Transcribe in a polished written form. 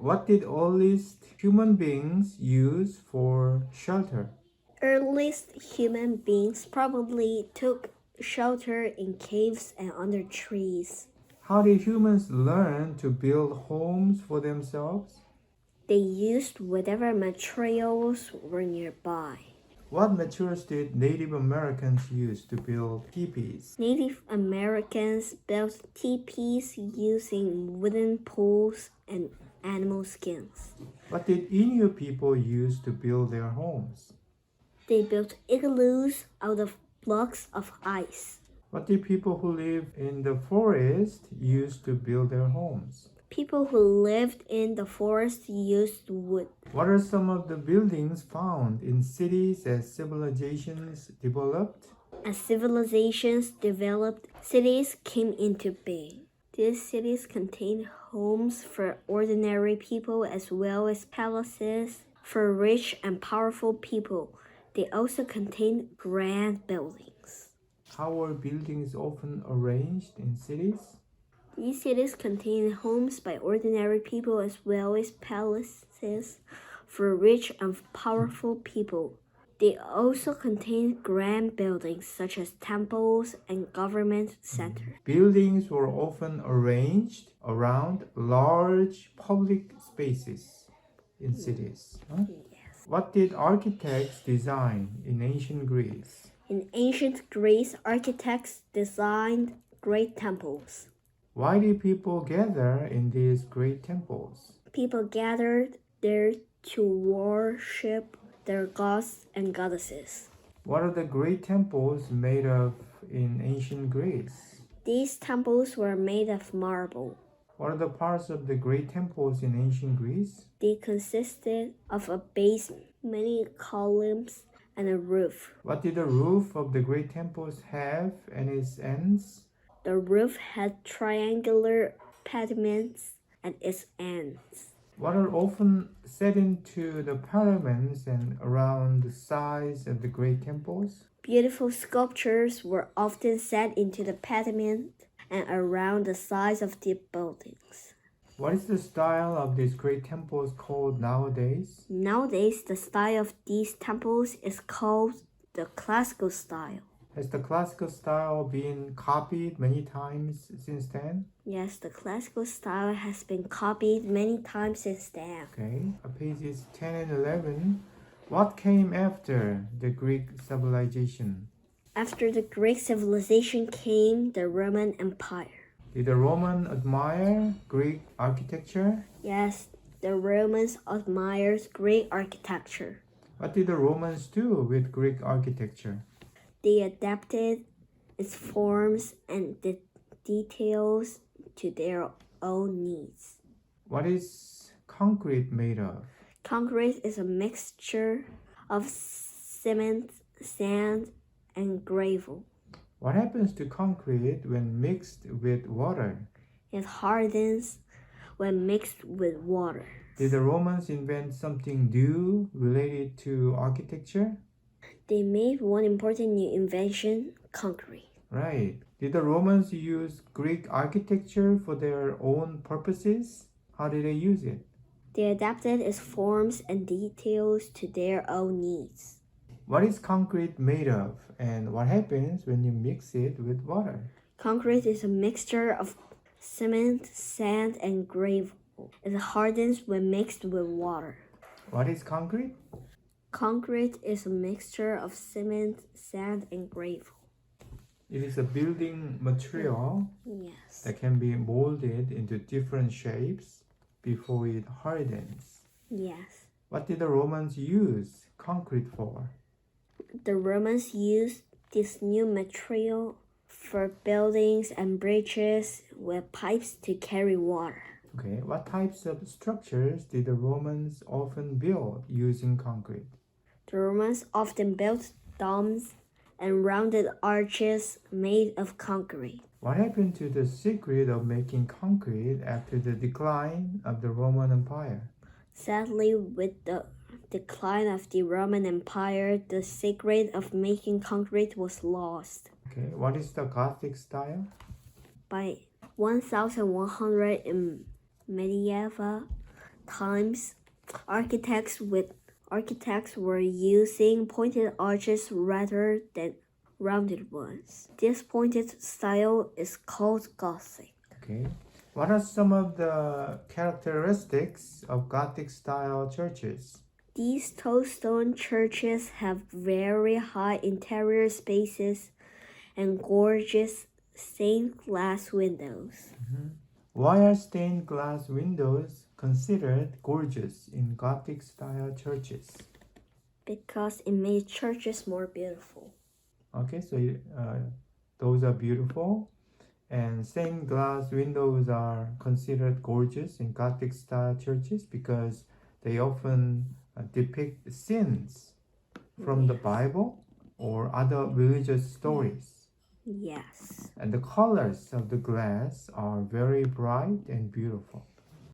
What did earliest human beings use for shelter? Earliest human beings probably took shelter in caves and under trees. How did humans learn to build homes for themselves? They used whatever materials were nearby. What materials did Native Americans use to build teepees? Native Americans built teepees using wooden poles and animal skins. What did Inuit people use to build their homes? They built igloos out of blocks of ice. What did people who live in the forest use to build their homes? People who lived in the forest used wood. What are some of the buildings found in cities as civilizations developed? As civilizations developed, cities came into being. These cities contained homes for ordinary people as well as palaces for rich and powerful people. They also contained grand buildings. How were buildings often arranged in cities? These cities contained homes by ordinary people as well as palaces for rich and powerful people. They also contained grand buildings such as temples and government centers. Buildings were often arranged around large public spaces in cities. Huh? Yes. What did architects design in ancient Greece? In ancient Greece, architects designed great temples. Why did people gather in these great temples? People gathered there to worship their gods and goddesses. What are the great temples made of in ancient Greece? These temples were made of marble. What are the parts of the great temples in ancient Greece? They consisted of a base, many columns, and a roof. What did the roof of the great temples have and its ends? The roof had triangular pediments at its ends. What are often set into the pyramids and around the sides of the great temples? Beautiful sculptures were often set into the pediment and around the sides of the buildings. What is the style of these great temples called nowadays? Nowadays, the style of these temples is called the classical style. Has the classical style been copied many times since then? Yes, the classical style has been copied many times since then. Okay, pages 10 and 11. What came after the Greek civilization? After the Greek civilization came the Roman Empire. Did the Romans admire Greek architecture? Yes, the Romans admired Greek architecture. What did the Romans do with Greek architecture? They adapted its forms and the details to their own needs. What is concrete made of? Concrete is a mixture of cement, sand, and gravel. What happens to concrete when mixed with water? It hardens when mixed with water. Did the Romans invent something new related to architecture? They made one important new invention, concrete. Right. Did the Romans use Greek architecture for their own purposes? How did they use it? They adapted its forms and details to their own needs. What is concrete made of, and what happens when you mix it with water? Concrete is a mixture of cement, sand, and gravel. It hardens when mixed with water. What is concrete? Concrete is a mixture of cement, sand, and gravel. It is a building material Yes. that can be molded into different shapes before it hardens. Yes. What did the Romans use concrete for? The Romans used this new material for buildings and bridges with pipes to carry water. Okay, what types of structures did the Romans often build using concrete? The Romans often built domes and rounded arches made of concrete. What happened to the secret of making concrete after the decline of the Roman Empire? Sadly, with the decline of the Roman Empire, the secret of making concrete was lost. Okay, what is the Gothic style? By 1100 in medieval, times, architects were using pointed arches rather than rounded ones. This pointed style is called Gothic. Okay. What are some of the characteristics of Gothic style churches? These tall stone churches have very high interior spaces and gorgeous stained glass windows. Why are stained glass windows considered gorgeous in Gothic style churches? Because it made churches more beautiful. Okay, so those are beautiful. And stained glass windows are considered gorgeous in Gothic style churches because they often depict scenes from the Bible or other religious stories. Yes. And the colors of the glass are very bright and beautiful.